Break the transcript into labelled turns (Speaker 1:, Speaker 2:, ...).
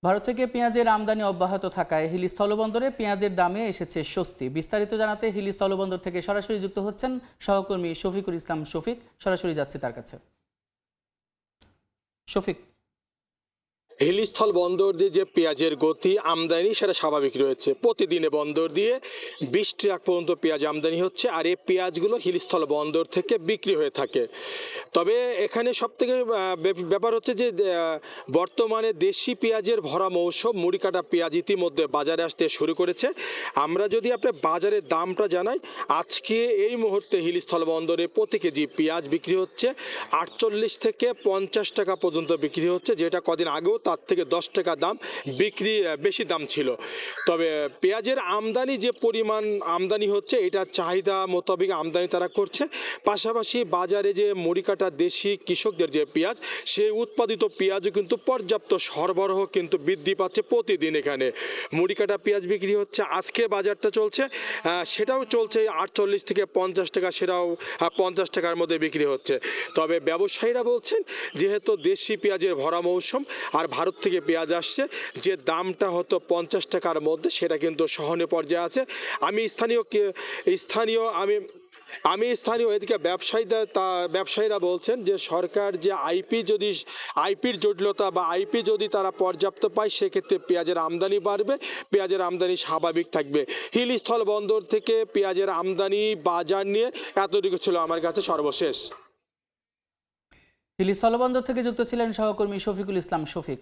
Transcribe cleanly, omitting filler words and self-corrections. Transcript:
Speaker 1: ভারত থেকে পেঁয়াজের আমদানি অব্যাহত থাকায় হিলি স্থলবন্দরে পেঁয়াজের দামে এসেছে স্বস্তি। বিস্তারিত জানাতে হিলি স্থলবন্দর থেকে সরাসরি যুক্ত হচ্ছেন সহকর্মী শফিকুল ইসলাম শফিক। সরাসরি যাচ্ছে তার কাছে। শফিক,
Speaker 2: হিলিস্থল বন্দর দিয়ে যে পেঁয়াজের গতি আমদানি সেটা স্বাভাবিক রয়েছে। প্রতিদিনে বন্দর দিয়ে 20 ট্রাক পর্যন্ত পেঁয়াজ আমদানি হচ্ছে, আর এই পেঁয়াজগুলো হিলিস্থল বন্দর থেকে বিক্রি হয়ে থাকে। তবে এখানে সব থেকে ব্যাপার হচ্ছে যে বর্তমানে দেশি পেঁয়াজের ভরা মৌসুম, মুড়ি কাটা পেঁয়াজ ইতিমধ্যে বাজারে আসতে শুরু করেছে। আমরা যদি আপনার বাজারের দামটা জানাই, আজকে এই মুহূর্তে হিলিস্থল বন্দরে প্রতি কেজি পেঁয়াজ বিক্রি হচ্ছে 48 থেকে 50 টাকা পর্যন্ত বিক্রি হচ্ছে, যেটা কদিন আগেও তার থেকে 10 টাকা দাম বেশি দাম ছিল। তবে পেঁয়াজের আমদানি যে পরিমাণ আমদানি হচ্ছে, এটা চাহিদা মোতাবেক আমদানি তারা করছে। পাশাপাশি বাজারে যে মরিকাটা দেশি কৃষকদের যে পেঁয়াজ, সেই উৎপাদিত পেঁয়াজও কিন্তু পর্যাপ্ত সরবরাহ কিন্তু বৃদ্ধি পাচ্ছে প্রতিদিন। এখানে মরিকাটা পেঁয়াজ বিক্রি হচ্ছে, আজকে বাজারটা চলছে সেটাও চলছে 48 থেকে 50 টাকা, সেটাও 50 টাকার মধ্যে বিক্রি হচ্ছে। তবে ব্যবসায়ীরা বলছেন, যেহেতু দেশি পেঁয়াজের ভরা মৌসুম আর ভারত থেকে পেঁয়াজ আসছে, যে দামটা হতো 50 টাকার মধ্যে, সেটা কিন্তু সহনীয় পর্যায়ে আছে। আমি স্থানীয় এদিকে ব্যবসায়ীরা বলছেন যে সরকার যে আইপির জটিলতা বা আইপি যদি তারা পর্যাপ্ত পায়, সেক্ষেত্রে পেঁয়াজের আমদানি বাড়বে, পেঁয়াজের আমদানি স্বাভাবিক থাকবে। হিলিস্থল বন্দর থেকে পেঁয়াজের আমদানি বাজার নিয়ে এতটুকু ছিল আমার কাছে সর্বশেষ।
Speaker 1: হিলি স্থলবন্দর থেকে যুক্ত ছিলেন সহকর্মী শফিকুল ইসলাম শফিক।